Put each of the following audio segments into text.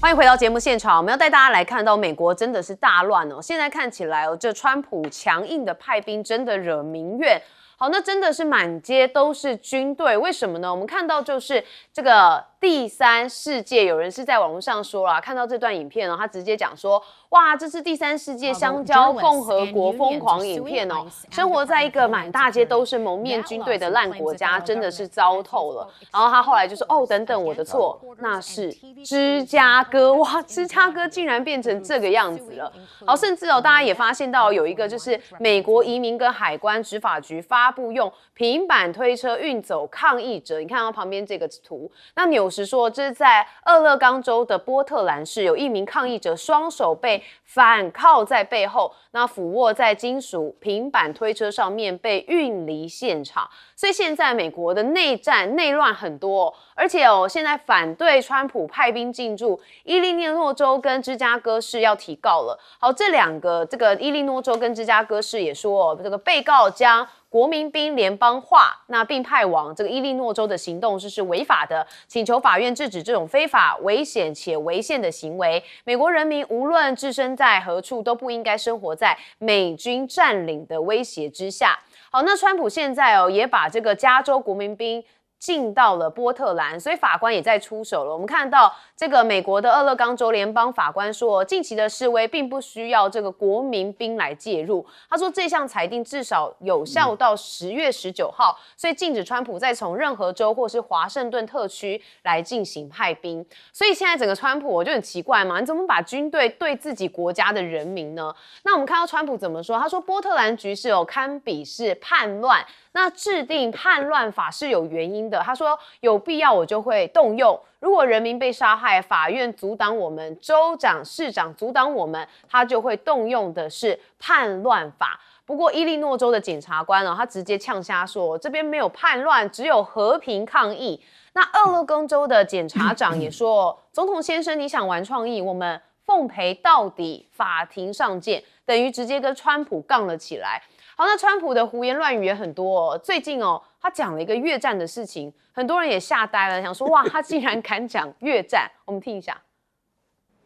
欢迎回到节目现场，我们要带大家来看到美国真的是大乱哦。现在看起来哦，这川普强硬的派兵真的惹民怨。好，那真的是满街都是军队，为什么呢？我们看到就是这个第三世界，有人是在网络上说啦，看到这段影片哦，他直接讲说，哇，这是第三世界香蕉共和国疯狂影片哦，生活在一个满大街都是蒙面军队的烂国家，真的是糟透了。然后他后来就说，哦，等等，我的错，那是芝加哥，哇，芝加哥竟然变成这个样子了。好，甚至哦，大家也发现到有一个就是美国移民跟海关执法局发布用平板推车运走抗议者，你看到旁边这个图，那纽时说这是在俄勒冈州的波特兰市，有一名抗议者双手被反铐在背后，那俯卧在金属平板推车上面被运离现场。所以现在美国的内战内乱很多而且现在反对川普派兵进驻伊利诺州跟芝加哥市要提告了。好，这两个这个伊利诺州跟芝加哥市也说这个被告将国民兵联邦化，那并派往这个伊利诺州的行动是违法的，请求法院制止这种非法、危险且违宪的行为。美国人民无论置身在何处，都不应该生活在美军占领的威胁之下。好，那川普现在也把这个加州国民兵进到了波特兰，所以法官也在出手了。我们看到这个美国的俄勒冈州联邦法官说，近期的示威并不需要这个国民兵来介入。他说这项裁定至少有效到10月19号，所以禁止川普再从任何州或是华盛顿特区来进行派兵。所以现在整个川普我就很奇怪嘛，你怎么把军队对自己国家的人民呢？那我们看到川普怎么说？他说波特兰局势堪比是叛乱。那制定叛乱法是有原因的，他说有必要我就会动用，如果人民被杀害，法院阻挡我们，州长、市长阻挡我们，他就会动用的是叛乱法。不过伊利诺州的检察官他直接呛瞎说，这边没有叛乱，只有和平抗议。那俄勒冈州的检察长也说，总统先生，你想玩创意，我们奉陪到底，法庭上见，等于直接跟川普杠了起来。好，那川普的胡言乱语也很多最近他讲了一个越战的事情，很多人也吓呆了，想说哇，他竟然敢讲越战。我们听一下。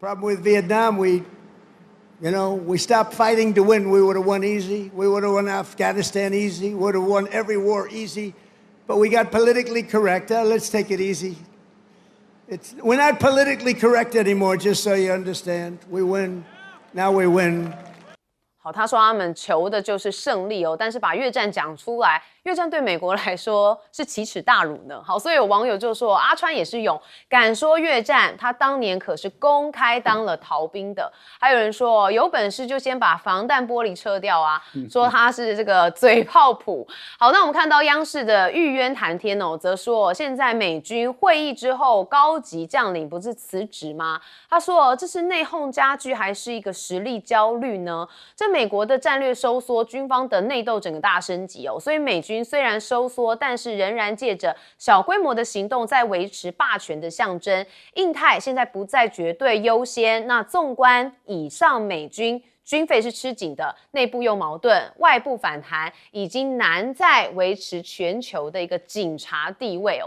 Problem with Vietnam, we stopped fighting to win. We would have won easy. We would have won Afghanistan easy. We would have won every war easy. But we got politically correct. Let's take it easy. We're not politically correct anymore, just so you understand. We win. Now we win. 好，他说他们求的就是胜利但是把越战讲出来，越战对美国来说是奇耻大辱呢。好，所以有网友就说阿川也是勇，敢说越战，他当年可是公开当了逃兵的。还有人说有本事就先把防弹玻璃撤掉啊，说他是这个嘴炮谱。好，那我们看到央视的玉渊谈天则说现在美军会议之后，高级将领不是辞职吗？他说这是内讧加剧还是一个实力焦虑呢？这美国的战略收缩，军方的内斗整个大升级所以美军虽然收缩，但是仍然借着小规模的行动在维持霸权的象征。印太现在不再绝对优先。那纵观以上美军军费是吃紧的，内部又矛盾，外部反弹，已经难再维持全球的一个警察地位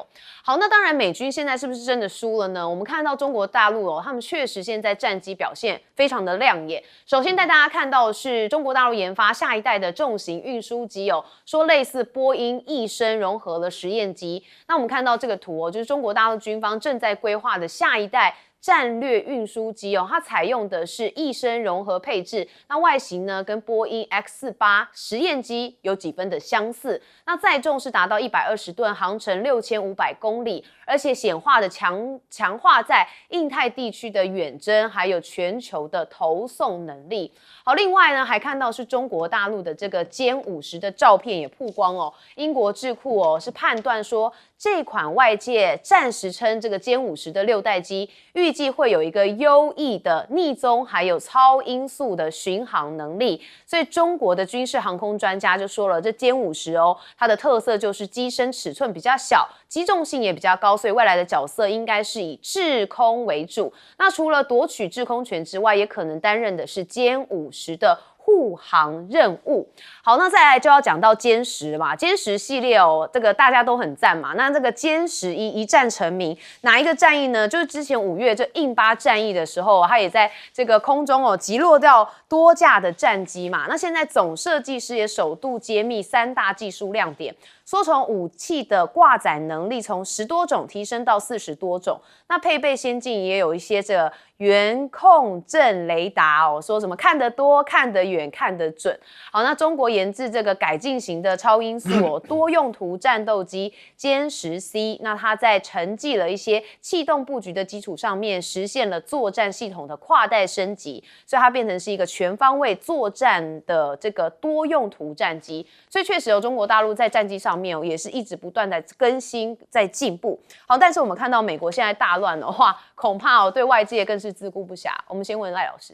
好，那当然美军现在是不是真的输了呢？我们看到中国大陆他们确实现在战机表现非常的亮眼。首先带大家看到的是中国大陆研发下一代的重型运输机说类似波音一升融合了实验机。那我们看到这个图就是中国大陆军方正在规划的下一代战略运输机它采用的是一升融合配置，那外形呢跟波音 X48 实验机有几分的相似。那载重是达到120吨，航程6500公里，而且显化的强化在印太地区的远征，还有全球的投送能力。好，另外呢还看到是中国大陆的这个歼50的照片也曝光英国智库是判断说这款外界暂时称这个歼50的6代机预计会有一个优异的逆踪还有超音速的巡航能力。所以中国的军事航空专家就说了，这歼50它的特色就是机身尺寸比较小，机重性也比较高，所以未来的角色应该是以制空为主。那除了夺取制空权之外，也可能担任的是歼50的护航任务。好，那再来就要讲到歼10嘛，歼10系列哦，这个大家都很赞嘛。那这个歼11一战成名，哪一个战役呢？就是之前5月这印巴战役的时候，它也在这个空中哦击落掉多架的战机嘛。那现在总设计师也首度揭秘3大技术亮点，说从武器的挂载能力从10多种提升到40多种，那配备先进也有一些这个远控阵雷达哦，说什么看得多、看得远、看得准。好，那中国研制这个改进型的超音速哦多用途战斗机歼10C，那它在承继了一些气动布局的基础上面，实现了作战系统的跨代升级，所以它变成是一个全方位作战的这个多用途战机。所以确实中国大陆在战机上面也是一直不断在更新、在进步。好，但是我们看到美国现在大乱的话，恐怕对外界更是自顾不暇。我们先问赖老师，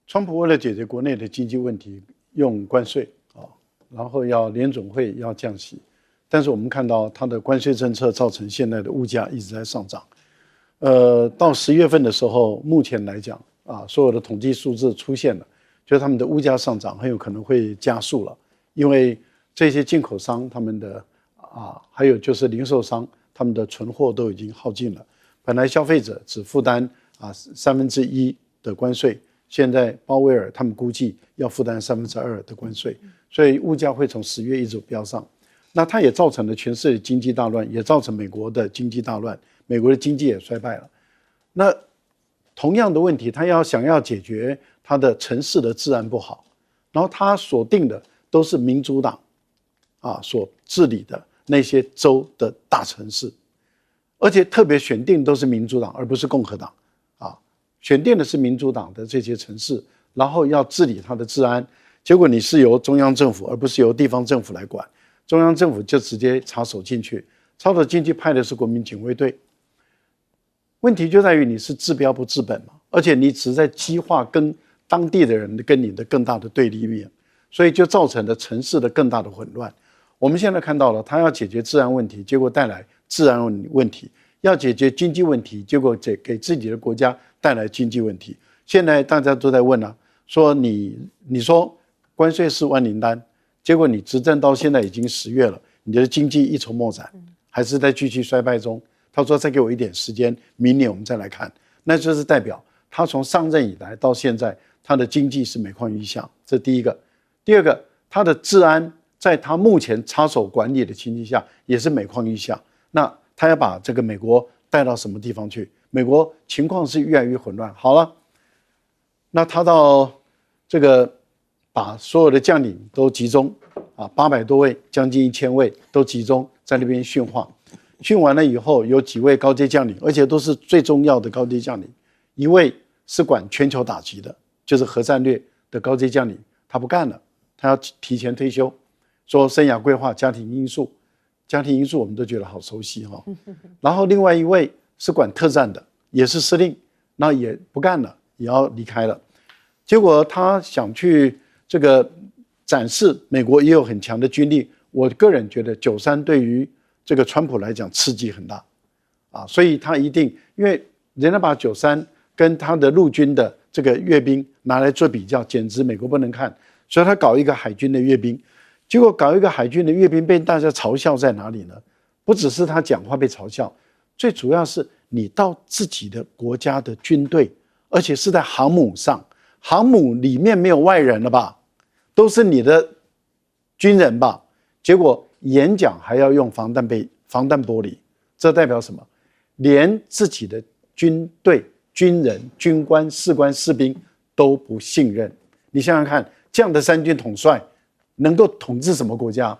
川普为了解决国内的经济问题，用关税然后要联准会要降息，但是我们看到他的关税政策造成现在的物价一直在上涨。到10月份的时候，目前来讲所有的统计数字出现了，就是他们的物价上涨很有可能会加速了，因为这些进口商他们的还有就是零售商他们的存货都已经耗尽了，本来消费者只负担1/3的关税，现在鲍威尔他们估计要负担2/3的关税，所以物价会从10月一直飙上。那它也造成了全世界经济大乱，也造成美国的经济大乱，美国的经济也衰败了。那同样的问题，他想要解决他的城市的治安不好，然后他锁定的都是民主党所治理的那些州的大城市，而且特别选定都是民主党而不是共和党选定的是民主党的这些城市，然后要治理它的治安，结果你是由中央政府而不是由地方政府来管，中央政府就直接插手进去，插手进去派的是国民警卫队。问题就在于你是治标不治本嘛，而且你只在激化跟当地的人跟你的更大的对立面，所以就造成了城市的更大的混乱。我们现在看到了，他要解决治安问题，结果带来治安问题；要解决经济问题，结果给自己的国家带来经济问题。现在大家都在问说你说关税是万灵丹，结果你执政到现在已经10月了，你的经济一筹莫展，还是在继续衰败中。他说再给我一点时间，明年我们再来看。那就是代表他从上任以来到现在，他的经济是每况愈下，这第一个。第二个，他的治安在他目前插手管理的情形下也是每况愈下。那他要把这个美国带到什么地方去？美国情况是越来越混乱。好了，那他到这个把所有的将领都集中800多位，将近1000位都集中在那边训话。训完了以后，有几位高阶将领，而且都是最重要的高阶将领。一位是管全球打击的，就是核战略的高阶将领，他不干了，他要提前退休，说生涯规划、家庭因素。家庭因素我们都觉得好熟悉然后另外一位是管特战的，也是司令，那也不干了，也要离开了。结果他想去这个展示美国也有很强的军力，我个人觉得93对于这个川普来讲刺激很大所以他一定，因为人家把93跟他的陆军的这个阅兵拿来做比较，简直美国不能看，所以他搞一个海军的阅兵。结果搞一个海军的阅兵被大家嘲笑在哪里呢？不只是他讲话被嘲笑，最主要是你到自己的国家的军队，而且是在航母上，航母里面没有外人了吧，都是你的军人吧，结果演讲还要用防弹玻璃，这代表什么？连自己的军队、军人、军官、士官、士兵都不信任。你想想看，这样的三军统帅能够统治什么国家？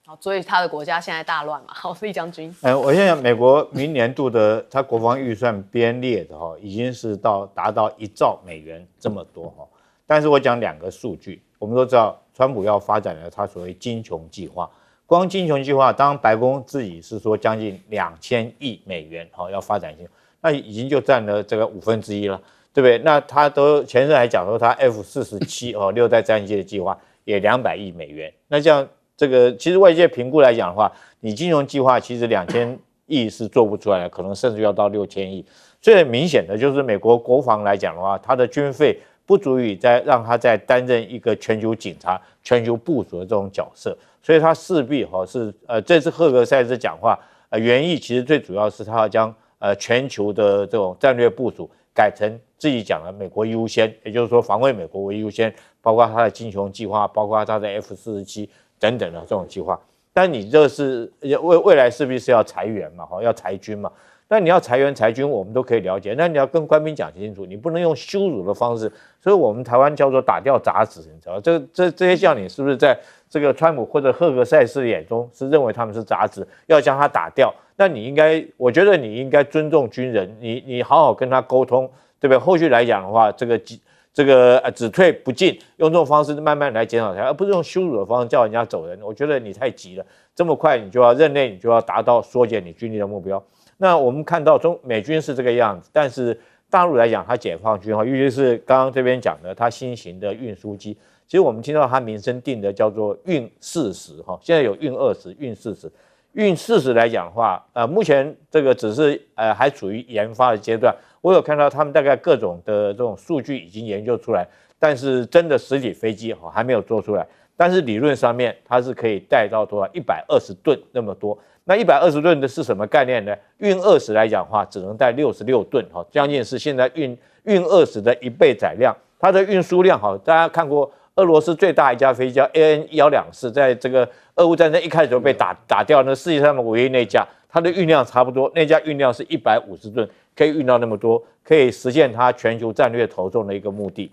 好，所以他的国家现在大乱嘛。好，厉将军。我现在美国明年度的他国防预算编列的已经是达到1兆美元这么多但是我讲2个数据，我们都知道，川普要发展的他所谓金琼计划。光金琼计划，当然白宫自己是说将近2000亿美元要发展，那已经就占了这个1/5了，对不对？那他都前任还讲说他 F-47 6代战机的计划也200亿美元。那这样这个其实外界评估来讲的话，你金融计划其实2000亿是做不出来的，可能甚至要到6000亿。所以很明显的就是美国国防来讲的话，它的军费不足以让他再担任一个全球警察、全球部署的这种角色，所以他势必是这次赫格塞斯讲话，原意其实最主要是他要将全球的这种战略部署改成自己讲的美国优先，也就是说防卫美国为优先，包括他的金熊计划，包括他的 F-47等等的这种计划。但你这是未来势必是要裁员嘛，要裁军嘛。那你要裁员裁军，我们都可以了解。那你要跟官兵讲清楚，你不能用羞辱的方式。所以我们台湾叫做打掉杂质，你知道这些将领是不是在这个川普或者赫格塞斯的眼中是认为他们是杂质，要将他打掉？那你应该，我觉得你应该尊重军人，你好好跟他沟通，对不对？后续来讲的话，这个只退不进，用这种方式慢慢来减少它，而不是用羞辱的方式叫人家走人。我觉得你太急了，这么快你就要任内，你就要达到缩减你军力的目标。那我们看到美军是这个样子，但是大陆来讲，它解放军尤其是刚刚这边讲的，它新型的运输机，其实我们听到它名称定的叫做运40现在有运20、运40。运40来讲的话，目前这个只是还处于研发的阶段。我有看到他们大概各种的这种数据已经研究出来，但是真的实体飞机还没有做出来。但是理论上面它是可以带到多少120吨那么多。那120吨的是什么概念呢？运20来讲的话，只能带66吨，将近是现在运20的1倍载量。它的运输量大家看过俄罗斯最大一架飞机叫 AN-124，在这个俄乌战争一开始就被打掉，那世界上唯一那架，它的运量差不多，那架运量是150吨，可以运到那么多，可以实现它全球战略投重的一个目的。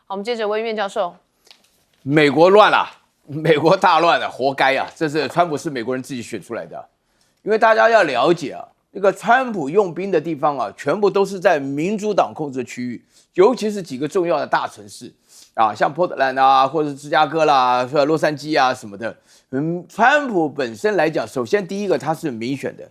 好，我们接着问苑教授，美国乱了，美国大乱了，活该啊！这是川普是美国人自己选出来的，因为大家要了解啊，那个川普用兵的地方啊，全部都是在民主党控制的区域，尤其是几个重要的大城市啊，像波特兰啊，或者是芝加哥啦、洛杉矶啊什么的。川普本身来讲，首先第一个他是民选的，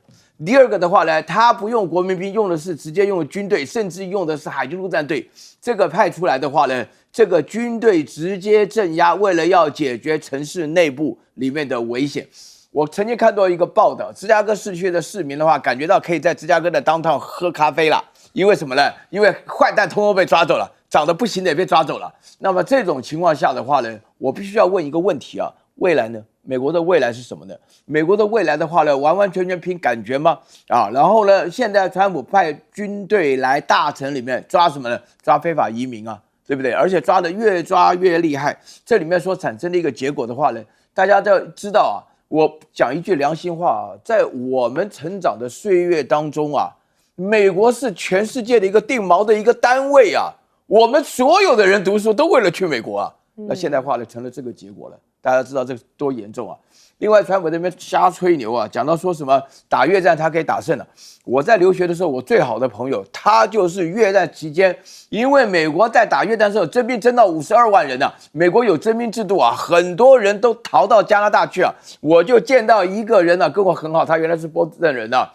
第二个的话呢，他不用国民兵，用的是直接用军队，甚至用的是海军陆战队。这个派出来的话呢，这个军队直接镇压，为了要解决城市内部里面的危险。我曾经看到一个报道，芝加哥市区的市民的话，感觉到可以在芝加哥的 downtown 喝咖啡了，因为什么呢？因为坏蛋通通被抓走了，长得不行的也被抓走了。那么这种情况下的话呢，我必须要问一个问题啊，未来呢？美国的未来是什么呢？美国的未来的话呢，完完全全凭感觉吗？然后呢，现在川普派军队来大城里面抓什么呢？抓非法移民啊，对不对？而且抓得越抓越厉害。这里面所产生的一个结果的话呢，大家都知道啊。我讲一句良心话啊，在我们成长的岁月当中啊，美国是全世界的一个定锚的一个单位啊。我们所有的人读书都为了去美国啊。那现在话呢，成了这个结果了。大家知道这多严重啊！另外，川普那边瞎吹牛啊，讲到说什么打越战他可以打胜了。我在留学的时候，我最好的朋友他就是越战期间，因为美国在打越战的时候征兵征到52万人啊，美国有征兵制度啊，很多人都逃到加拿大去啊。我就见到一个人啊，跟我很好，他原来是波士顿人啊。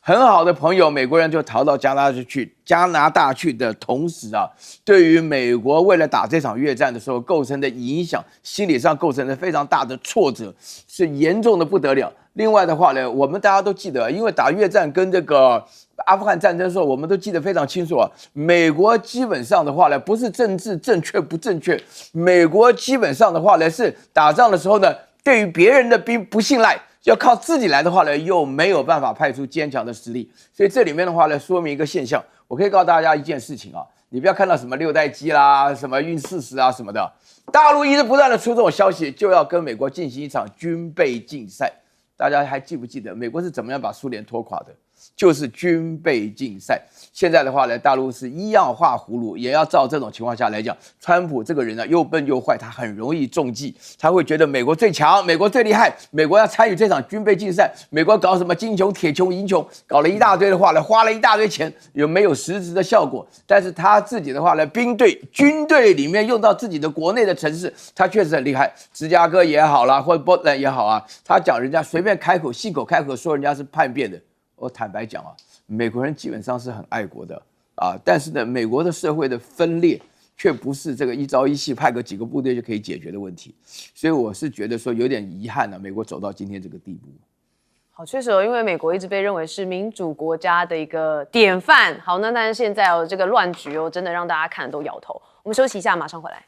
很好的朋友，美国人就逃到加拿大去的同时啊，对于美国为了打这场越战的时候构成的影响，心理上构成了非常大的挫折，是严重的不得了。另外的话呢，我们大家都记得，因为打越战跟这个阿富汗战争的时候，我们都记得非常清楚啊。美国基本上的话呢，不是政治正确不正确，美国基本上的话呢，是打仗的时候呢，对于别人的兵不信赖。要靠自己来的话呢，又没有办法派出坚强的实力，所以这里面的话呢，说明一个现象。我可以告诉大家一件事情啊，你不要看到什么6代机啦、什么运40啊什么的，大陆一直不断的出这种消息，就要跟美国进行一场军备竞赛。大家还记不记得美国是怎么样把苏联拖垮的？就是军备竞赛。现在的话呢，大陆是一样画葫芦，也要照这种情况下来讲，川普这个人呢又笨又坏，他很容易中计，他会觉得美国最强，美国最厉害，美国要参与这场军备竞赛，美国搞什么金球、铁球、银球，搞了一大堆的话呢，花了一大堆钱，有没有实质的效果？但是他自己的话呢，军队里面用到自己的国内的城市，他确实很厉害，芝加哥也好啦，或者波特兰也好啊，他讲人家随便开口，信口开河说人家是叛变的。我坦白讲啊，美国人基本上是很爱国的啊，但是呢，美国的社会的分裂却不是这个一朝一夕派个几个部队就可以解决的问题，所以我是觉得说有点遗憾呢，美国走到今天这个地步。好，确实因为美国一直被认为是民主国家的一个典范。好，那但是现在这个乱局真的让大家看都摇头。我们休息一下，马上回来。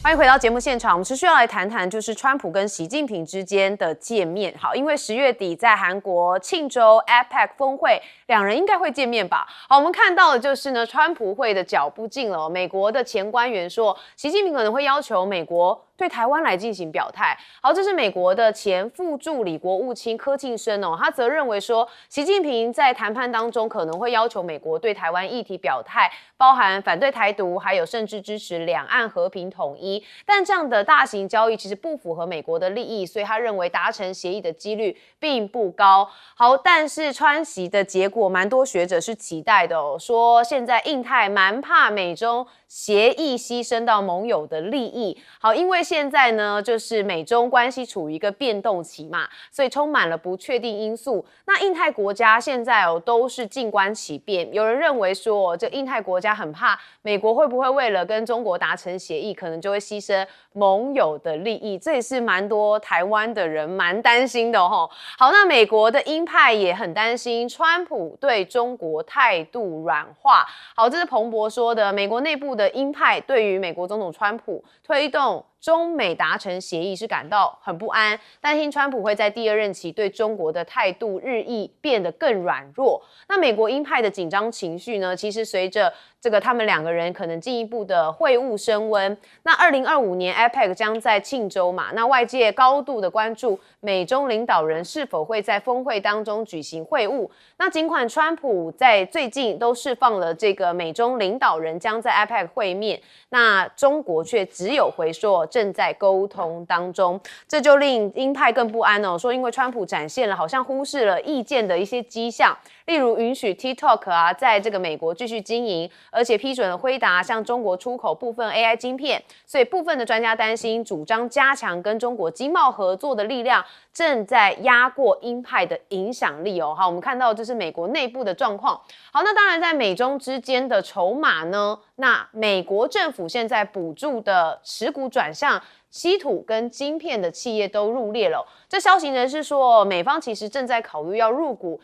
欢迎回到节目现场，我们持续要来谈谈，就是川普跟习近平之间的见面。好，因为10月底在韩国庆州 APEC 峰会，两人应该会见面吧？好，我们看到的就是呢，川普会的脚步近了。美国的前官员说，习近平可能会要求美国对台湾来进行表态。好，这是美国的前副助理国务卿柯庆生哦，他则认为说，习近平在谈判当中可能会要求美国对台湾议题表态，包含反对台独，还有甚至支持两岸和平统一。但这样的大型交易其实不符合美国的利益，所以他认为达成协议的几率并不高。好，但是川习的结果，蛮多学者是期待的哦，说现在印太蛮怕美中协议牺牲到盟友的利益。好，因为现在呢，就是美中关系处于一个变动期嘛，所以充满了不确定因素。那印太国家现在都是静观其变。有人认为说，这印太国家很怕美国会不会为了跟中国达成协议，可能就会牺牲盟友的利益，这也是蛮多台湾的人蛮担心的哦。好，那美国的鹰派也很担心川普对中国态度软化。好，这是彭博说的，美国内部的鹰派对于美国总统川普推动中美达成协议是感到很不安，担心川普会在第二任期对中国的态度日益变得更软弱。那美国鹰派的紧张情绪呢，其实随着这个他们两个人可能进一步的会晤升温。那2025年 APEC 将在庆州嘛，那外界高度的关注美中领导人是否会在峰会当中举行会晤。那尽管川普在最近都释放了这个美中领导人将在 APEC 会面，那中国却只有回说正在沟通当中，这就令鹰派更不安哦。说因为川普展现了好像忽视了意见的一些迹象，例如允许 TikTok 啊在这个美国继续经营，而且批准了辉达向中国出口部分 AI 晶片，所以部分的专家担心，主张加强跟中国经贸合作的力量正在压过鹰派的影响力哦。好，我们看到这是美国内部的状况。好，那当然在美中之间的筹码呢，那美国政府现在补助的持股转向稀土跟晶片的企业都入列了。这消息呢是说，美方其实正在考虑要入股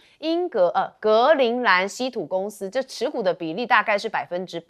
格陵兰稀土公司，这持股的比例大概是8%。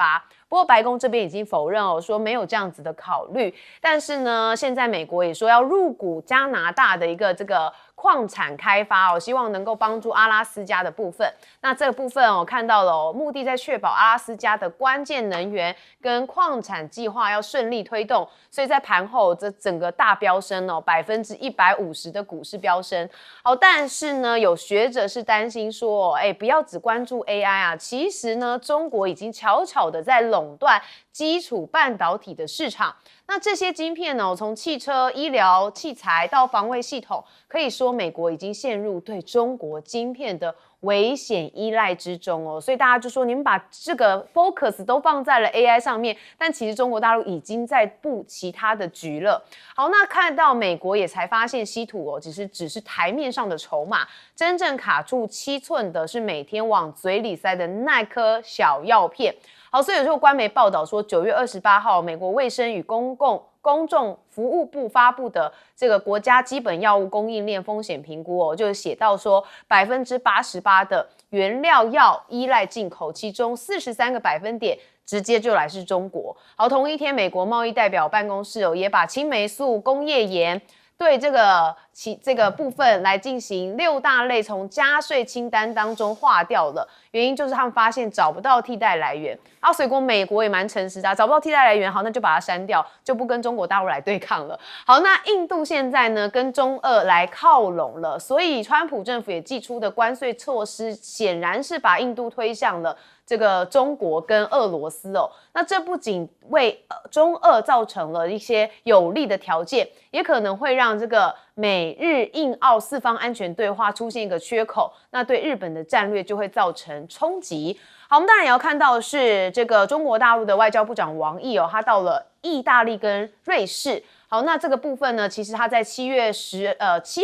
不过白宫这边已经否认哦，说没有这样子的考虑。但是呢，现在美国也说要入股加拿大的一个这个矿产开发哦，希望能够帮助阿拉斯加的部分。那这个部分哦，看到了哦，目的在确保阿拉斯加的关键能源跟矿产计划要顺利推动。所以在盘后这整个大飙升哦，150%的股市飙升。好，但是呢，有学者是担心说，不要只关注 AI 啊，其实呢，中国已经悄悄的在垄断基础半导体的市场。那这些晶片呢，从汽车、医疗器材到防卫系统，可以说美国已经陷入对中国晶片的危险依赖之中哦。所以大家就说，你们把这个 focus 都放在了 AI 上面，但其实中国大陆已经在布其他的局了。好，那看到美国也才发现稀土哦，只是台面上的筹码，真正卡住7寸的是每天往嘴里塞的那颗小药片。好，所以有时候官媒报道说，9月28号，美国卫生与公众服务部发布的这个国家基本药物供应链风险评估哦，就写到说88%的原料药依赖进口，其中43个百分点直接就来自中国。好，同一天，美国贸易代表办公室也把青霉素、工业盐对这个部分来进行6大类从加税清单当中划掉了，原因就是他们发现找不到替代来源。所以美国也蛮诚实的，找不到替代来源，好，那就把它删掉，就不跟中国大陆来对抗了。好，那印度现在呢跟中俄来靠拢了，所以川普政府也祭出的关税措施，显然是把印度推向了这个中国跟俄罗斯哦。那这不仅为中俄造成了一些有利的条件，也可能会让这个美日印澳4方安全对话出现一个缺口，那对日本的战略就会造成冲击。好，我们当然也要看到的是这个中国大陆的外交部长王毅哦，他到了意大利跟瑞士。好，那这个部分呢，其实他在7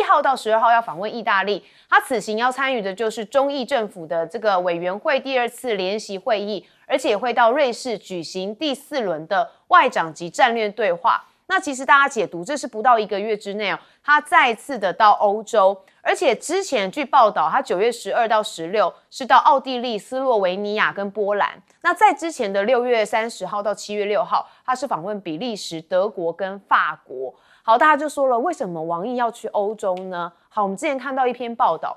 号到12号要访问意大利，他此行要参与的就是中意政府的这个委员会第2次联席会议，而且也会到瑞士举行第4轮的外长级战略对话。那其实大家解读，这是不到1个月之内他再次的到欧洲，而且之前据报道，他9月12到16是到奥地利、斯洛维尼亚跟波兰。那在之前的6月30号到7月6号，他是访问比利时、德国跟法国。好，大家就说了，为什么王毅要去欧洲呢？好，我们之前看到一篇报道，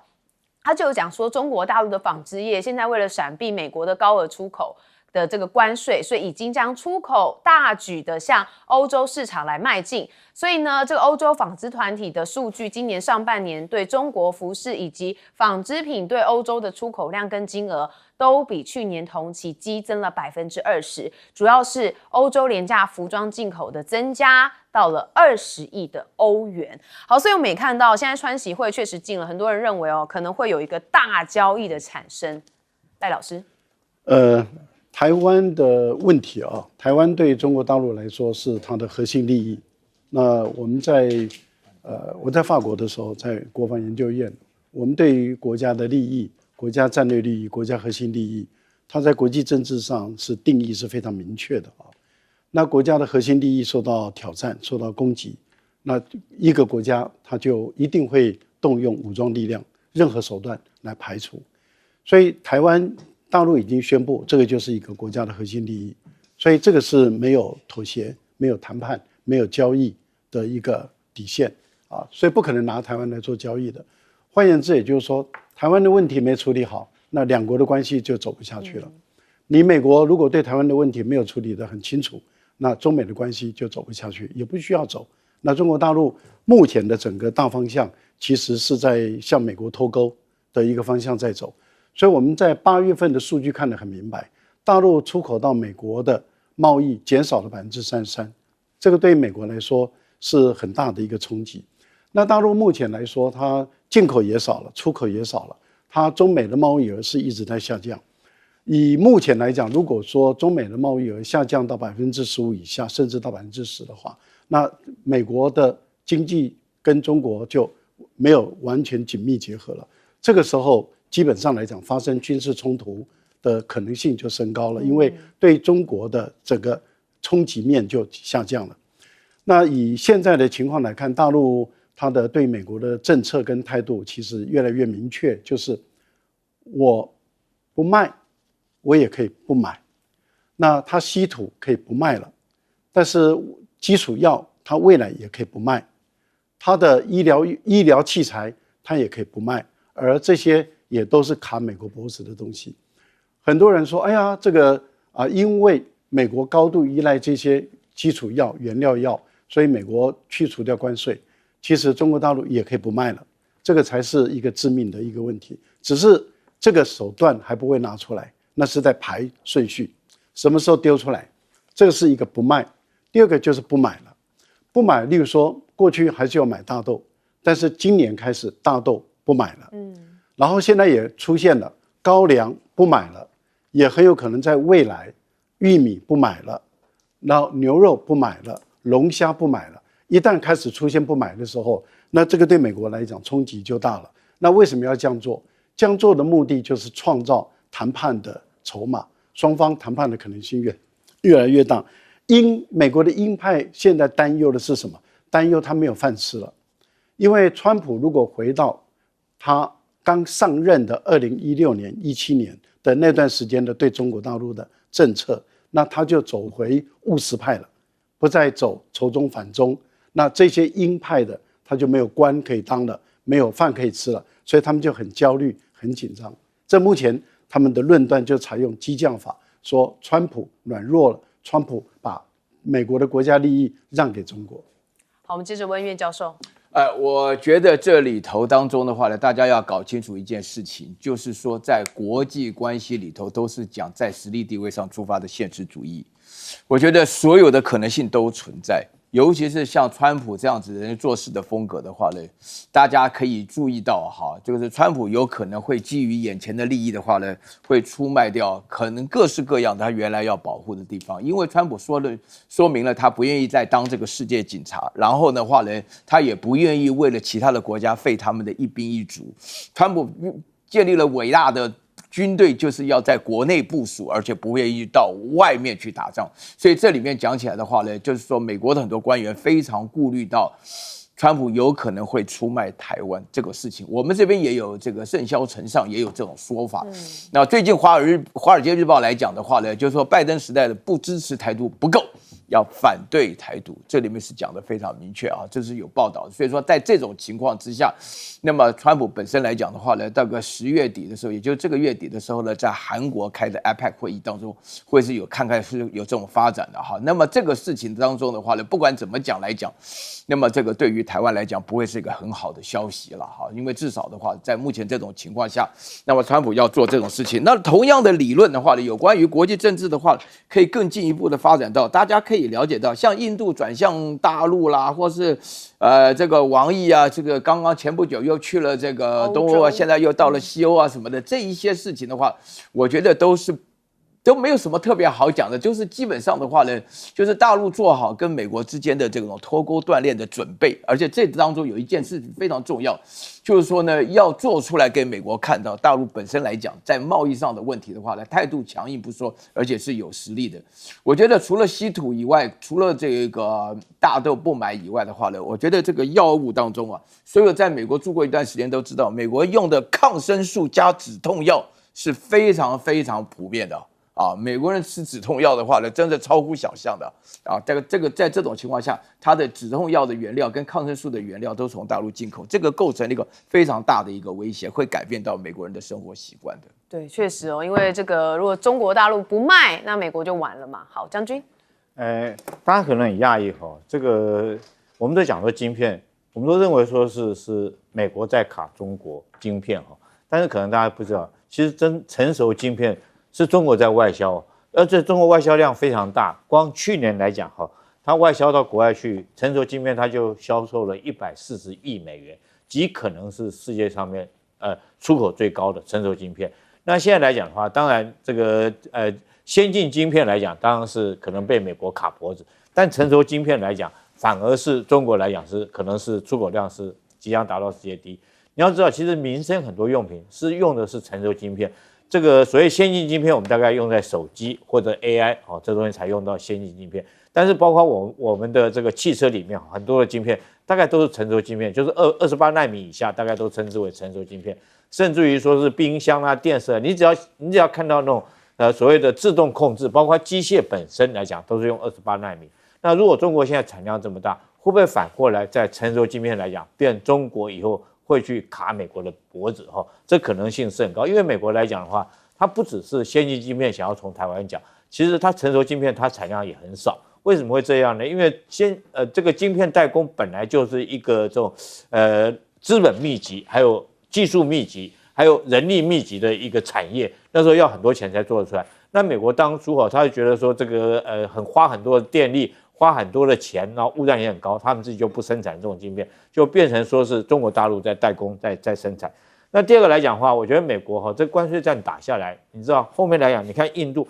他就有讲说，中国大陆的纺织业现在为了闪避美国的高额出口的这个关税，所以已经将出口大举的向欧洲市场来迈进。所以呢，这个欧洲纺织团体的数据，今年上半年对中国服饰以及纺织品对欧洲的出口量跟金额都比去年同期激增了20%，主要是欧洲廉价服装进口的增加到了20亿的欧元。好，所以我们也看到，现在川习会确实近了，很多人认为可能会有一个大交易的产生。赖老师，台湾的问题台湾对中国大陆来说是它的核心利益。那我们我在法国的时候，在国防研究院，我们对于国家的利益、国家战略利益、国家核心利益，它在国际政治上是定义是非常明确的那国家的核心利益受到挑战、受到攻击，那一个国家它就一定会动用武装力量，任何手段来排除。所以台湾大陆已经宣布，这个就是一个国家的核心利益，所以这个是没有妥协、没有谈判、没有交易的一个底线所以不可能拿台湾来做交易的。换言之，也就是说，台湾的问题没处理好，那两国的关系就走不下去了。你美国如果对台湾的问题没有处理得很清楚，那中美的关系就走不下去，也不需要走。那中国大陆目前的整个大方向，其实是在向美国脱钩的一个方向在走。所以我们在8月份的数据看得很明白，大陆出口到美国的贸易减少了33%，这个对美国来说是很大的一个冲击。那大陆目前来说，它进口也少了，出口也少了，它中美的贸易额是一直在下降。以目前来讲，如果说中美的贸易额下降到15%以下，甚至到10%的话，那美国的经济跟中国就没有完全紧密结合了。这个时候基本上来讲，发生军事冲突的可能性就升高了，因为对中国的整个冲击面就下降了。那以现在的情况来看，大陆它的对美国的政策跟态度其实越来越明确，就是我不卖，我也可以不买。那它稀土可以不卖了，但是基础药它未来也可以不卖，它的医疗器材它也可以不卖，而这些也都是卡美国脖子的东西。很多人说，哎呀，这个因为美国高度依赖这些基础药、原料药，所以美国去除掉关税。其实中国大陆也可以不卖了，这个才是一个致命的一个问题。只是这个手段还不会拿出来，那是在排顺序，什么时候丢出来，这个是一个不卖。第二个就是不买了，不买，例如说过去还是要买大豆，但是今年开始大豆不买了，然后现在也出现了高粱不买了，也很有可能在未来玉米不买了，然后牛肉不买了，龙虾不买了。一旦开始出现不买的时候，那这个对美国来讲冲击就大了。那为什么要这样做？这样做的目的就是创造谈判的筹码，双方谈判的可能性越来越大。美国的鹰派现在担忧的是什么？担忧他没有饭吃了。因为川普如果回到他刚上任的2016年、17年的那段时间的对中国大陆的政策，那他就走回务实派了，不再走仇中反中。那这些鹰派的他就没有官可以当了，没有饭可以吃了，所以他们就很焦虑、很紧张。这目前他们的论断就采用激将法，说川普软弱了，川普把美国的国家利益让给中国。好，我们接着问岳教授。我觉得这里头当中的话呢，大家要搞清楚一件事情，就是说在国际关系里头都是讲在实力地位上出发的现实主义。我觉得所有的可能性都存在。尤其是像川普这样子的人做事的风格的话呢，大家可以注意到哈，就是川普有可能会基于眼前的利益的话呢，会出卖掉可能各式各样他原来要保护的地方，因为川普说明了他不愿意再当这个世界警察，然后的话呢，他也不愿意为了其他的国家废他们的一兵一卒。川普建立了伟大的军队，就是要在国内部署，而且不愿意到外面去打仗。所以这里面讲起来的话呢，就是说美国的很多官员非常顾虑到川普有可能会出卖台湾这个事情。我们这边也有这个盛嚣尘上也有这种说法。那最近华尔街日报来讲的话呢，就是说拜登时代的不支持台独不够，要反对台独，这里面是讲的非常明确啊，这是有报道的。所以说在这种情况之下，那么川普本身来讲的话呢，到个10月底的时候，也就是这个月底的时候呢，在韩国开的 APEC 会议当中，会是有看看是有这种发展的哈。那么这个事情当中的话呢，不管怎么讲来讲，那么这个对于台湾来讲不会是一个很好的消息了哈，因为至少的话，在目前这种情况下，那么川普要做这种事情，那同样的理论的话呢，有关于国际政治的话，可以更进一步的发展到，大家可以了解到，像印度转向大陆啦，或是这个王毅啊，这个刚刚前不久又去了这个东欧啊，现在又到了西欧啊什么的，这一些事情的话，我觉得都没有什么特别好讲的，就是基本上的话呢，就是大陆做好跟美国之间的这种脱钩断链的准备，而且这当中有一件事情非常重要，就是说呢，要做出来给美国看到，大陆本身来讲，在贸易上的问题的话呢，态度强硬不说，而且是有实力的。我觉得除了稀土以外，除了这个大豆不买以外的话呢，我觉得这个药物当中啊，所有在美国住过一段时间都知道，美国用的抗生素加止痛药是非常非常普遍的。啊，美国人吃止痛药的话呢，真的超乎想象的啊！这个在这种情况下，它的止痛药的原料跟抗生素的原料都从大陆进口，这个构成了一个非常大的一个威胁，会改变到美国人的生活习惯的。对，确实哦，因为这个如果中国大陆不卖，那美国就完了嘛。好，将军，大家可能很讶异哈，这个我们在讲说晶片，我们都认为说是美国在卡中国晶片哈，但是可能大家不知道，其实真成熟晶片是中国在外销，而且中国外销量非常大。光去年来讲哈，它外销到国外去，成熟晶片它就销售了140亿美元，极可能是世界上面出口最高的成熟晶片。那现在来讲的话，当然这个先进晶片来讲，当然是可能被美国卡脖子，但成熟晶片来讲，反而是中国来讲是可能是出口量是即将达到世界第一。你要知道，其实民生很多用品是用的是成熟晶片。这个所谓先进晶片，我们大概用在手机或者 AI 哦，这东西才用到先进晶片。但是包括我们的这个汽车里面很多的晶片，大概都是成熟晶片，就是28奈米以下，大概都称之为成熟晶片。甚至于说是冰箱啊、电视，你只要看到那种所谓的自动控制，包括机械本身来讲，都是用28奈米。那如果中国现在产量这么大，会不会反过来在成熟晶片来讲，变中国以后会去卡美国的脖子哈？这可能性是很高，因为美国来讲的话，它不只是先进晶片想要从台湾讲，其实它成熟晶片它产量也很少。为什么会这样呢？因为这个晶片代工本来就是一个这种资本密集，还有技术密集，还有人力密集的一个产业，那时候要很多钱才做得出来。那美国当初他就觉得说这个花很多的电力，花很多的钱，然后污染也很高，他们自己就不生产这种晶片，就变成说是中国大陆在代工在生产。那第二个来讲的话，我觉得美国这关税战打下来，你知道后面来讲，你看印度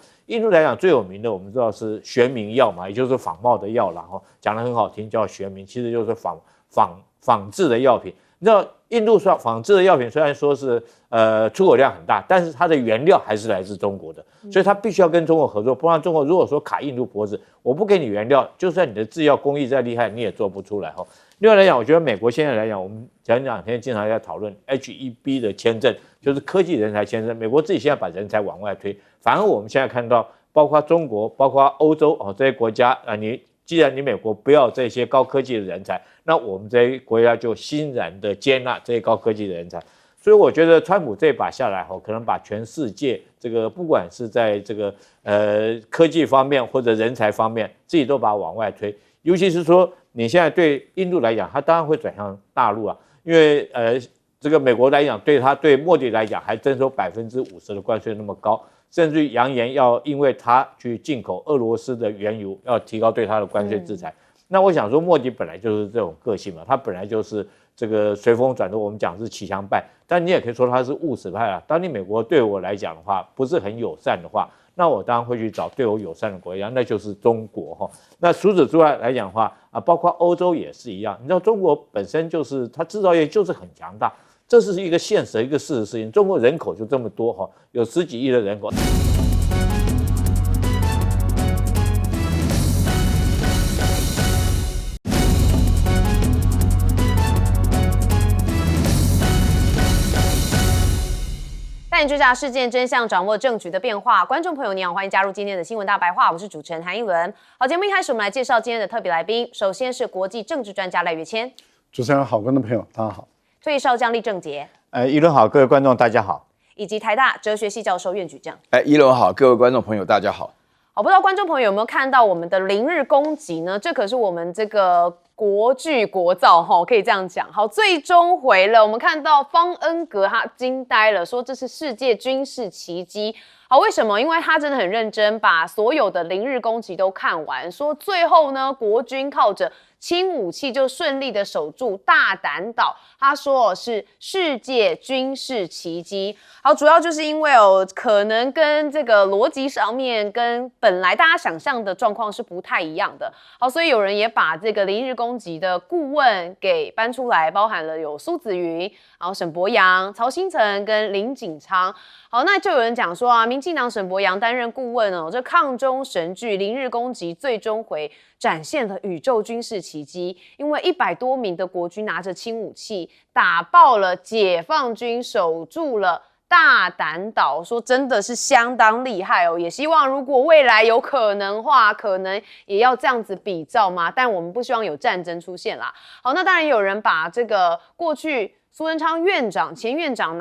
来讲最有名的，我们知道是学名药嘛，也就是仿冒的药啦，讲得很好听叫学名，其实就是仿制的药品。你知道印度仿制的药品虽然说是出口量很大，但是它的原料还是来自中国的，所以它必须要跟中国合作，不然中国如果说卡印度脖子，我不给你原料，就算你的制药工艺再厉害，你也做不出来哈。另外来讲，我觉得美国现在来讲，我们前两天经常在讨论 H-1B 的签证，就是科技人才签证，美国自己现在把人才往外推，反而我们现在看到，包括中国、包括欧洲这些国家既然你美国不要这些高科技的人才，那我们这些国家就欣然的接纳这些高科技的人才。所以我觉得川普这把下来可能把全世界这个不管是在这个科技方面或者人才方面，自己都把它往外推。尤其是说你现在对印度来讲，它当然会转向大陆啊，因为这个美国来讲，对莫迪来讲还征收50%的关税那么高。甚至于扬言要因为他去进口俄罗斯的原油，要提高对他的关税制裁。那我想说，莫迪本来就是这种个性嘛，他本来就是这个随风转舵，我们讲是骑墙派，但你也可以说他是务实派啊。当你美国对我来讲的话，不是很友善的话，那我当然会去找对我友善的国家，那就是中国哈。那除此之外来讲的话啊，包括欧洲也是一样。你知道中国本身就是它制造业就是很强大，这是一个现实的一个事情。中国人口就这么多哈，有10几亿的人口。带你追查事件真相，掌握政局的变化。观众朋友，你好，欢迎加入今天的新闻大白话，我是主持人韩一伦。好，节目一开始，我们来介绍今天的特别来宾。首先是国际政治专家赖岳谦，主持人好，观众朋友大家好。退役少将厉正杰，一轮好，各位观众大家好。以及台大哲学系教授苑举正。一轮好，各位观众朋友大家好。好，不知道观众朋友有没有看到我们的0日攻击呢？这可是我们这个国剧国造哈，可以这样讲。好，最终回了，我们看到方恩格他惊呆了，说这是世界军事奇迹。好，为什么？因为他真的很认真，把所有的0日攻击都看完，说最后呢，国军靠着轻武器就顺利的守住大胆岛，他说是世界军事奇迹。好，主要就是因为可能跟这个逻辑上面跟本来大家想象的状况是不太一样的。好，所以有人也把这个0日攻击的顾问给搬出来，包含了有苏紫云，然后沈伯洋、曹兴诚跟林锦昌。好，那就有人讲说啊，民进党沈伯洋担任顾问这抗中神剧0日攻击最终回展现了宇宙军事奇迹，因为100多名的国军拿着轻武器打爆了解放军，守住了大胆岛，说真的是相当厉害也希望如果未来有可能的话，可能也要这样子比照嘛，但我们不希望有战争出现啦。好，那当然有人把这个过去苏贞昌前院长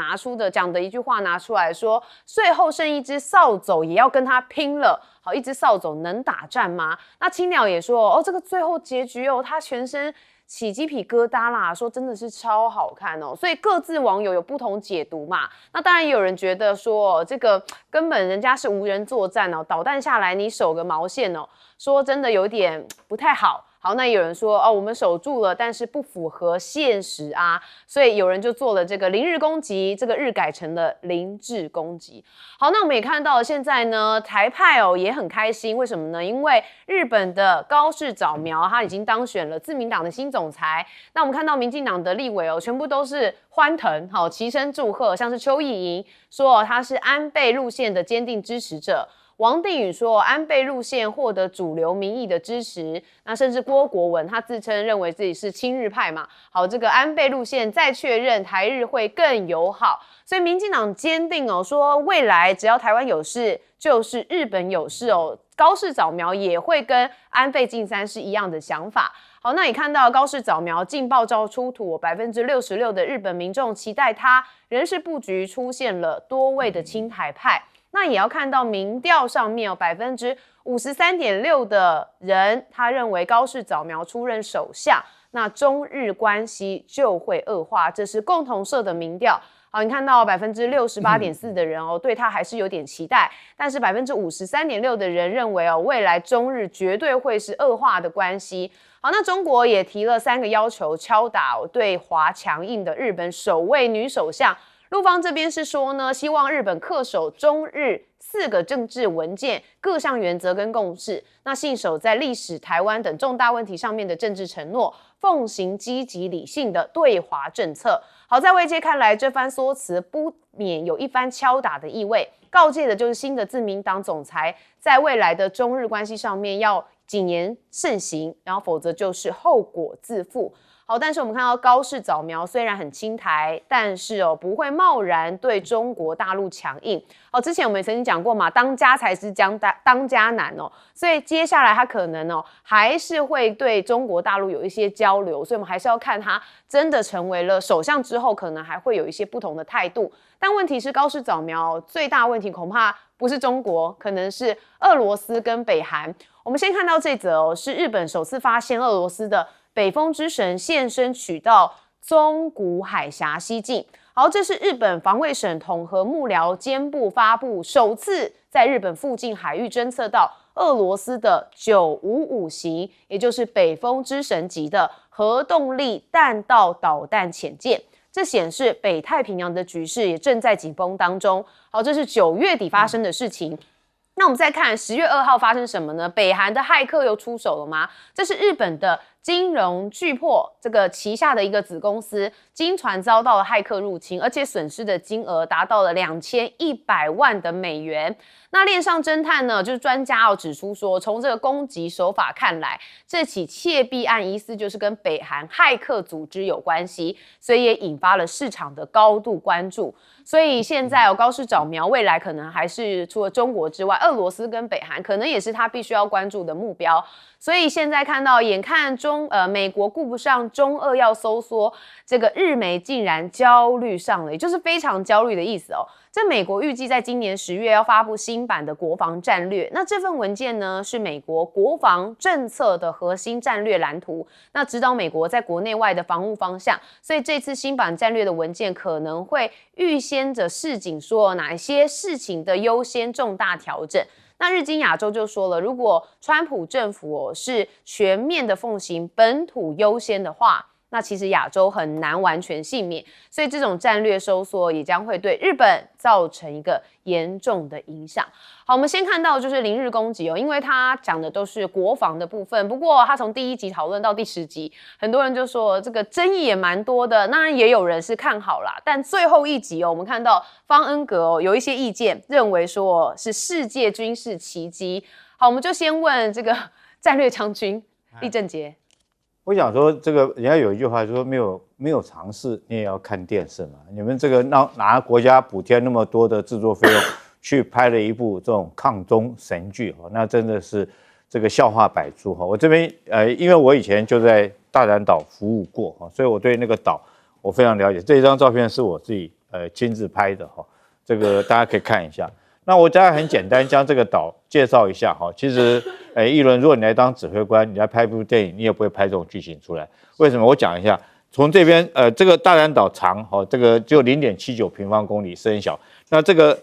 讲的一句话拿出来说，最后剩一只扫帚也要跟他拼了。好，一只扫帚能打战吗？那青鸟也说这个最后结局他全身起鸡皮疙瘩啦，说真的是超好看所以各自网友有不同解读嘛。那当然也有人觉得说这个根本人家是无人作战导弹下来你守个毛线说真的有点不太好。好，那有人说我们守住了，但是不符合现实啊，所以有人就做了这个0日攻击，这个日改成了0制攻击。好，那我们也看到现在呢，台派也很开心，为什么呢？因为日本的高市早苗他已经当选了自民党的新总裁。那我们看到民进党的立委全部都是欢腾，好，齐声祝贺，像是邱意莹说他是安倍路线的坚定支持者。王定宇说安倍路线获得主流民意的支持，那甚至郭国文他自称认为自己是亲日派嘛，好，这个安倍路线再确认台日会更友好，所以民进党坚定说未来只要台湾有事就是日本有事高市早苗也会跟安倍晋三是一样的想法。好，那你看到高市早苗劲爆照出土，66%的日本民众期待他人事布局出现了多位的亲台派。那也要看到民调上面53.6%的人他认为高市早苗出任首相，那中日关系就会恶化，这是共同社的民调。好，你看到68.4%的人对他还是有点期待，但是53.6%的人认为未来中日绝对会是恶化的关系。好，那中国也提了3个要求，敲打对华强硬的日本首位女首相。陆方这边是说呢，希望日本恪守中日4个政治文件各项原则跟共识，那信守在历史、台湾等重大问题上面的政治承诺，奉行积极理性的对华政策。好，在外界看来，这番说辞不免有一番敲打的意味，告诫的就是新的自民党总裁在未来的中日关系上面要谨言慎行，然后否则就是后果自负。好，但是我们看到高市早苗虽然很亲台，但是不会贸然对中国大陆强硬。好，之前我们也曾经讲过嘛，当家才是当家难所以接下来他可能还是会对中国大陆有一些交流，所以我们还是要看他真的成为了首相之后，可能还会有一些不同的态度。但问题是高市早苗最大问题恐怕不是中国，可能是俄罗斯跟北韩。我们先看到这则是日本首次发现俄罗斯的北风之神现身取道中古海峡西进。好，这是日本防卫省统合幕僚监部发布首次在日本附近海域侦测到俄罗斯的955型，也就是北风之神级的核动力弹道导弹潜舰。这显示北太平洋的局势也正在紧绷当中。好，这是9月底发生的事情。那我们再看10月2号发生什么呢？北韩的骇客又出手了吗？这是日本的金融巨擘这个旗下的一个子公司金传遭到了骇客入侵，而且损失的金额达到了2100万的美元。那链上侦探呢，就是专家指出说，从这个攻击手法看来，这起窃币案疑似就是跟北韩骇客组织有关系，所以也引发了市场的高度关注。所以现在高市早苗，未来可能还是除了中国之外，俄罗斯跟北韩可能也是他必须要关注的目标。所以现在看到，眼看美国顾不上中俄要收缩，这个日媒竟然焦虑上了，也就是非常焦虑的意思哦。这美国预计在今年10月要发布新版的国防战略，那这份文件呢是美国国防政策的核心战略蓝图，那指导美国在国内外的防务方向。所以这次新版战略的文件可能会预先着示警，说哪些事情的优先重大调整。那日经亚洲就说了，如果川普政府是全面的奉行本土优先的话，那其实亚洲很难完全幸免，所以这种战略收缩也将会对日本造成一个严重的影响。好，我们先看到就是零日攻击因为他讲的都是国防的部分，不过他从第1集讨论到第10集，很多人就说这个争议也蛮多的，当然也有人是看好啦，但最后一集我们看到方恩格有一些意见，认为说是世界军事奇迹。好，我们就先问这个战略将军厉正杰。我想说，这个人家有一句话说，没有尝试，你也要看电视嘛。你们这个拿国家补贴那么多的制作费用去拍了一部这种抗中神剧，那真的是这个笑话百出哈。我这边因为我以前就在大嶝岛服务过哈，所以我对那个岛我非常了解。这一张照片是我自己亲自拍的哈，这个大家可以看一下。那我大概很简单将这个岛介绍一下哈。其实，议伦，如果你来当指挥官，你来拍部电影，你也不会拍这种剧情出来。为什么？我讲一下。从这边，这个大嶝岛长，这个就0.79平方公里，是很小。那这个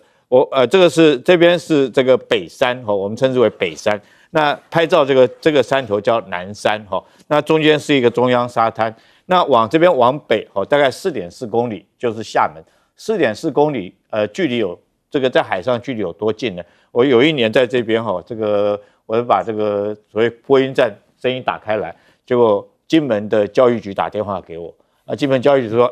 这个是这边是这个北山，我们称之为北山。那拍照这个山头叫南山，那中间是一个中央沙滩。那往这边往北，大概4.4公里就是厦门。4.4公里，距离有。这个在海上距离有多近呢？我有一年在这边这个我就把这个所谓播音站声音打开来，结果金门的教育局打电话给我，金门教育局说，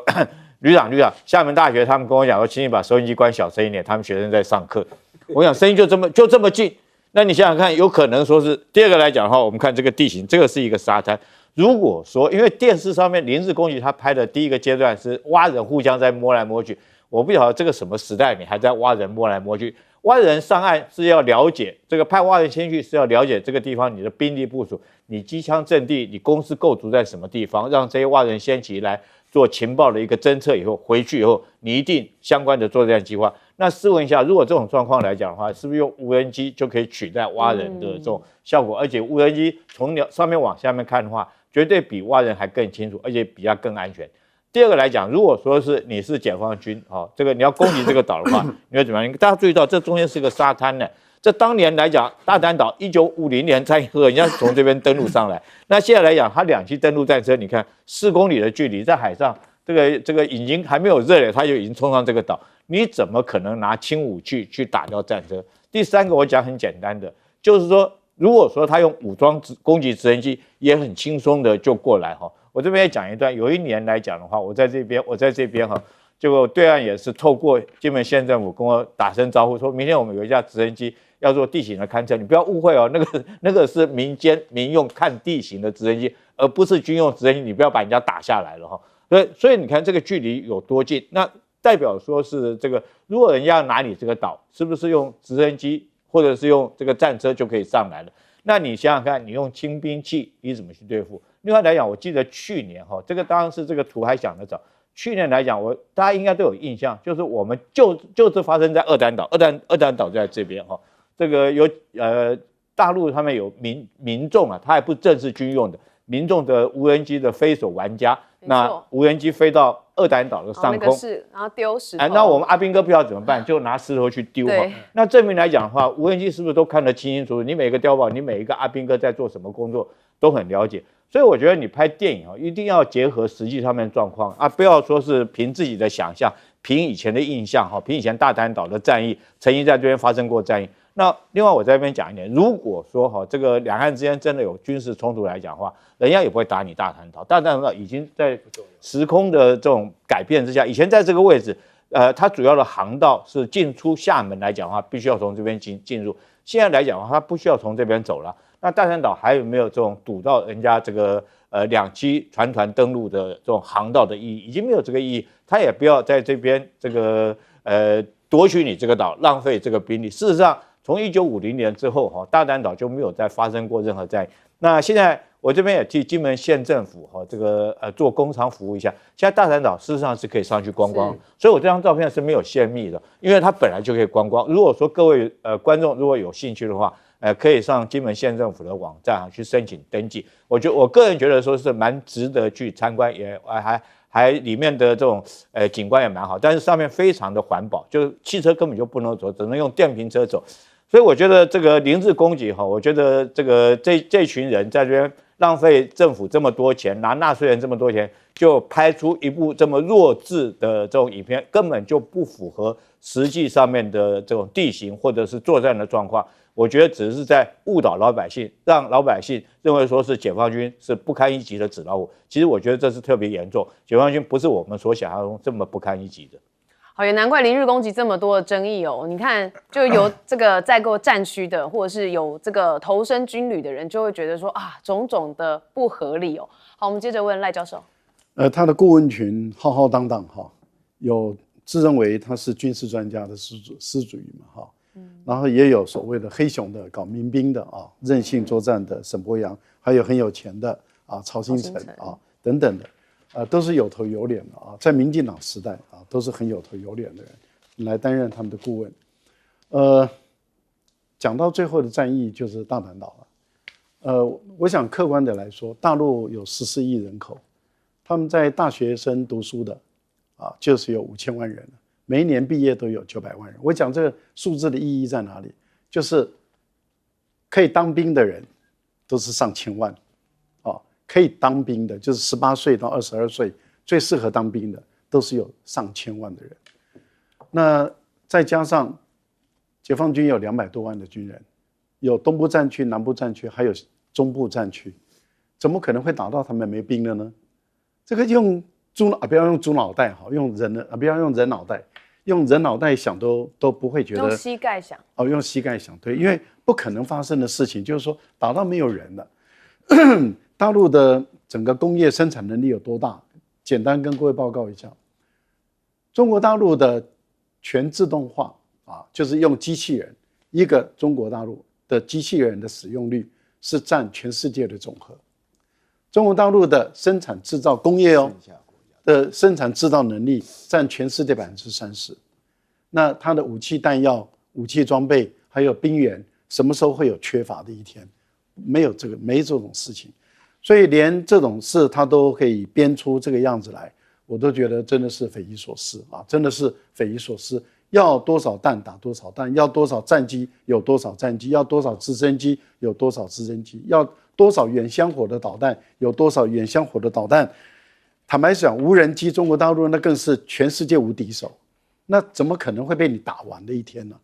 旅长，厦门大学他们跟我讲说，请你把收音机关小声一点，他们学生在上课。我想声音就这么近，那你想想看，有可能说是第二个来讲的话，我们看这个地形，这个是一个沙滩。如果说因为电视上面零日攻击他拍的第一个阶段是蛙人互相在摸来摸去。我不晓得这个什么时代，你还在挖人摸来摸去。挖人上岸是要了解这个派挖人先去，是要了解这个地方你的兵力部署，你机枪阵地，你公司构筑在什么地方，让这些挖人先起来做情报的一个侦测以后，回去以后你一定相关的作战计划。那试问一下，如果这种状况来讲的话，是不是用无人机就可以取代挖人的这种效果？而且无人机从上面往下面看的话，绝对比挖人还更清楚，而且比较更安全。第二个来讲，如果说是你是解放军，这个你要攻击这个岛的话，你会怎么样？大家注意到这中间是个沙滩呢。这当年来讲，大嶝岛1950年才和人家从这边登陆上来。那现在来讲，它2栖登陆战车，你看4公里的距离，在海上，这个已经还没有热了，它就已经冲上这个岛，你怎么可能拿轻武器去打掉战车？第三个我讲很简单的，就是说，如果说他用武装攻击直升机，也很轻松的就过来哈。我这边也讲一段，有一年来讲的话，我在这边哈，结果对岸也是透过金门县政府跟我打声招呼，说明天我们有一架直升机要做地形的勘测，你不要误会哦，那个是民用看地形的直升机，而不是军用直升机，你不要把人家打下来了哈。所以你看这个距离有多近，那代表说是这个，如果人家要拿你这个岛，是不是用直升机或者是用这个战车就可以上来了？那你想想看，你用轻兵器你怎么去对付？另外来讲，我记得去年这个当然是这个图还想得早。去年来讲，大家应该都有印象，就是我们就是发生在二嶝岛，二嶝岛就在这边这个有大陆他们有民众啊，他还不正是军用的民众的无人机的飞手玩家，那无人机飞到二胆岛的上空。那个是，然后丢石头。那我们阿兵哥不知道怎么办，就拿石头去丢哈。那证明来讲的话，无人机是不是都看得清清楚楚？你每个碉堡，你每一个阿兵哥在做什么工作，都很了解。所以我觉得你拍电影一定要结合实际上面状况啊，不要说是凭自己的想象，凭以前的印象凭以前大胆岛的战役，曾经在这边发生过战役。那另外我在这边讲一点，如果说这个两岸之间真的有军事冲突来讲的话，人家也不会打你大潭岛。大潭岛已经在时空的这种改变之下，以前在这个位置，它主要的航道是进出厦门来讲的话，必须要从这边进入。现在来讲的话，它不需要从这边走了。那大潭岛还有没有这种堵到人家这个两栖船团登陆的这种航道的意义？已经没有这个意义，它也不要在这边这个夺取你这个岛，浪费这个兵力。事实上，从1950年之后大潭岛就没有再发生过任何战役。那现在我这边也替金门县政府这个做工商服务一下。现在大潭岛事实上是可以上去观光，所以我这张照片是没有泄密的，因为它本来就可以观光。如果说各位观众如果有兴趣的话，可以上金门县政府的网站去申请登记。我个人觉得说是蛮值得去参观，也还里面的这种景观也蛮好，但是上面非常的环保，就是汽车根本就不能走，只能用电瓶车走。所以我觉得这个零日攻击我觉得这群人在这边浪费政府这么多钱，拿纳税人这么多钱，就拍出一部这么弱智的这种影片，根本就不符合实际上面的这种地形或者是作战的状况。我觉得只是在误导老百姓，让老百姓认为说是解放军是不堪一击的纸老虎。其实我觉得这是特别严重，解放军不是我们所想象中这么不堪一击的。好，也难怪零日攻击这么多的争议你看，就有这个在过战区的，或者是有这个投身军旅的人，就会觉得说种种的不合理好，我们接着问赖教授。他的顾问群浩浩荡荡有自认为他是军事专家的施主仪嘛然后也有所谓的黑熊的搞民兵的任性作战的沈伯洋，还有很有钱的曹兴诚等等的都是有头有脸的在民进党时代都是很有头有脸的人来担任他们的顾问。讲到最后的战役就是大潭岛了。我想客观的来说，大陆有14亿人口，他们在大学生读书的就是有5000万人了。每一年毕业都有900万人。我讲这个数字的意义在哪里？就是可以当兵的人都是上千万，可以当兵的就是18岁到22岁最适合当兵的都是有上千万的人。那再加上解放军有200多万的军人，有东部战区、南部战区，还有中部战区，怎么可能会打到他们没兵了呢？这个不要用猪脑袋用人的不要用人脑袋。用人脑袋想都不会觉得，用膝盖想用膝盖想，对，因为不可能发生的事情就是说打到没有人了。大陆的整个工业生产能力有多大？简单跟各位报告一下，中国大陆的全自动化就是用机器人，一个中国大陆的机器人的使用率是占全世界的总和。中国大陆的生产制造工业的生产制造能力占全世界30%，那它的武器弹药、武器装备还有兵员，什么时候会有缺乏的一天？没这种事情，所以连这种事它都可以编出这个样子来，我都觉得真的是匪夷所思真的是匪夷所思。要多少弹打多少弹，要多少战机有多少战机，要多少直升机有多少直升机，要多少远香火的导弹有多少远香火的导弹。坦白讲，无人机中国大陆那更是全世界无敌手，那怎么可能会被你打完的一天呢？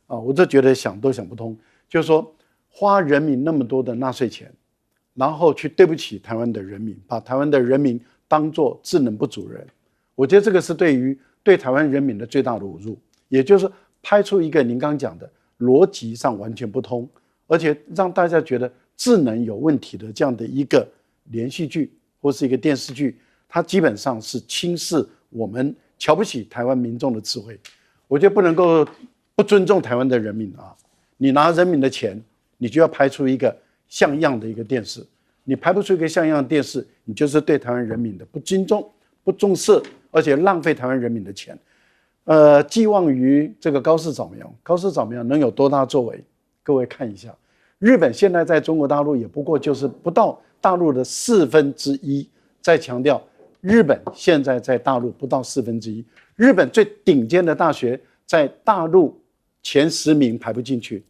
我就觉得想都想不通。就是说，花人民那么多的纳税钱，然后去对不起台湾的人民，把台湾的人民当作智能不足人，我觉得这个是对台湾人民的最大的侮辱。也就是拍出一个您刚讲的逻辑上完全不通，而且让大家觉得智能有问题的这样的一个连续剧或是一个电视剧，它基本上是轻视我们，瞧不起台湾民众的智慧。我觉得不能够不尊重台湾的人民你拿人民的钱，你就要拍出一个像样的一个电视，你拍不出一个像样的电视，你就是对台湾人民的不尊重、不重视，而且浪费台湾人民的钱。寄望于这个高市早苗能有多大作为？各位看一下，日本现在在中国大陆也不过就是不到大陆的1/4，再强调日本现在在大陆不到1/4，日本最顶尖的大学在大陆前10名排不进去，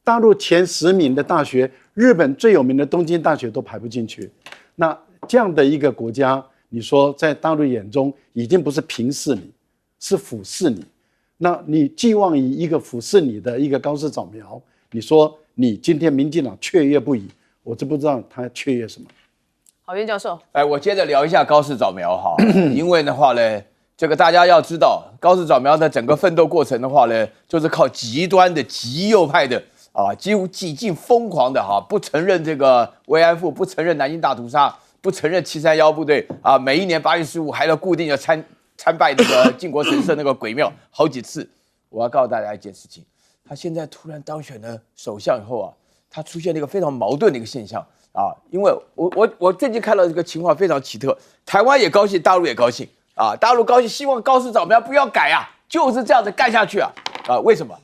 大陆前10名的大学，日本最有名的东京大学都排不进去。那这样的一个国家，你说在大陆眼中已经不是平视你，是俯视你。那你寄望于一个俯视你的一个高市早苗，你说你今天民进党雀跃不已，我就不知道他雀跃什么。好，袁教授，我接着聊一下高市早苗哈，因为的话呢，这个大家要知道，高市早苗的整个奋斗过程的话呢，就是靠极端的极右派的几乎几近疯狂的不承认这个慰安妇，不承认南京大屠杀，不承认731部队每一年8月15还要固定的参拜那个靖国神社那个鬼庙好几次。我要告诉大家一件事情，他现在突然当选了首相以后他出现了一个非常矛盾的一个现象因为我最近看到这个情况非常奇特，台湾也高兴，大陆也高兴大陆高兴，希望高市早苗不要改就是这样子干下去为什么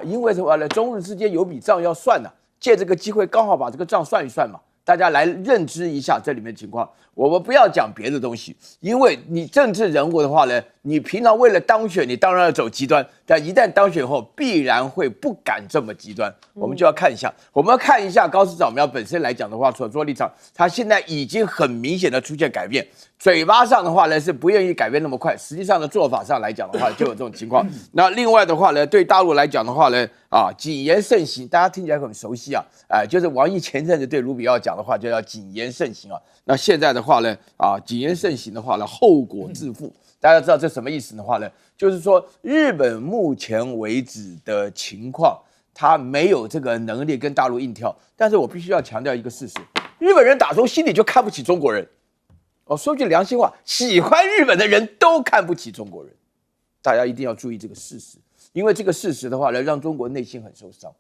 因为什么呢？中日之间有笔账要算借这个机会刚好把这个账算一算嘛，大家来认知一下这里面的情况。我们不要讲别的东西，因为你政治人物的话呢，你平常为了当选，你当然要走极端，但一旦当选后，必然会不敢这么极端。我们就要看一下，我们要看一下高市早苗本身来讲的话，所做立场，他现在已经很明显的出现改变，嘴巴上的话呢是不愿意改变那么快，实际上的做法上来讲的话，就有这种情况。那另外的话呢，对大陆来讲的话呢，谨言慎行，大家听起来很熟悉就是王毅前阵子对卢比奥讲的话，就叫谨言慎行那现在的话呢，谨言慎行的话呢，后果自负。大家知道这什么意思的话呢？就是说，日本目前为止的情况，他没有这个能力跟大陆硬跳。但是我必须要强调一个事实：日本人打从心里就看不起中国人。说句良心话，喜欢日本的人都看不起中国人。大家一定要注意这个事实，因为这个事实的话呢，让中国内心很受伤。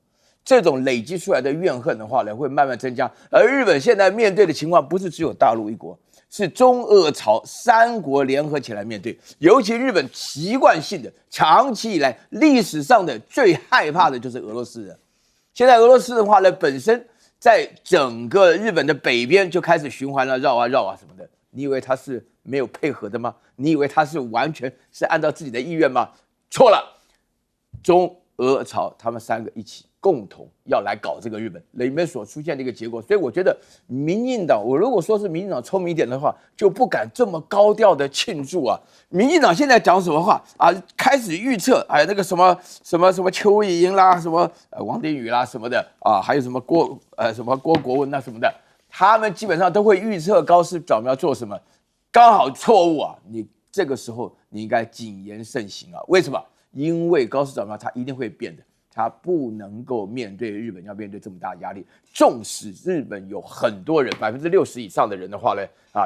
这种累积出来的怨恨的话呢，会慢慢增加。而日本现在面对的情况，不是只有大陆一国，是中俄朝3国联合起来面对。尤其日本习惯性的、长期以来历史上的最害怕的就是俄罗斯人。现在俄罗斯的话呢，本身在整个日本的北边就开始循环了，绕什么的。你以为他是没有配合的吗？你以为他是完全是按照自己的意愿吗？错了，中俄朝他们3个一起共同要来搞这个日本里面所出现的一个结果。所以我觉得民进党，我如果说是民进党聪明一点的话，就不敢这么高调的庆祝民进党现在讲什么话开始预测那个什么邱意莹啦，什么王定宇啦什么的还有什么郭国文什么的，他们基本上都会预测高市早苗做什么，刚好错误你这个时候你应该谨言慎行为什么？因为高市早苗他一定会变的。他不能够面对日本要面对这么大的压力，纵使日本有很多人60%以上的人的话呢，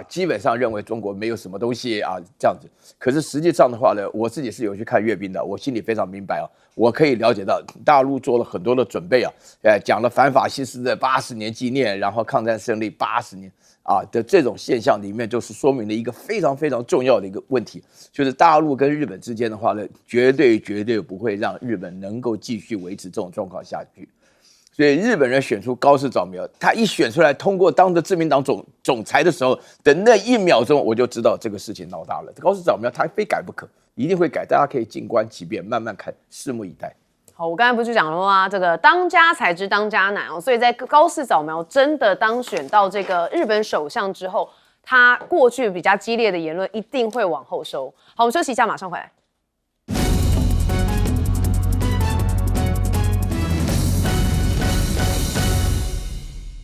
基本上认为中国没有什么东西这样子。可是实际上的话呢，我自己是有去看阅兵的，我心里非常明白我可以了解到大陆做了很多的准备讲了反法西斯的80年纪念，然后抗战胜利80年的这种现象里面，就是说明了一个非常非常重要的一个问题，就是大陆跟日本之间的话呢，绝对不会让日本能够继续维持这种状况下去。所以日本人选出高市早苗，他一选出来通过当着自民党总裁的时候的那1秒钟，我就知道这个事情闹大了。高市早苗他非改不可，一定会改，大家可以静观其变，慢慢看，拭目以待。好，我刚才不是讲了吗？这个当家才知当家难所以在高市早苗真的当选到这个日本首相之后，他过去比较激烈的言论一定会往后收。好，我们休息一下，马上回来。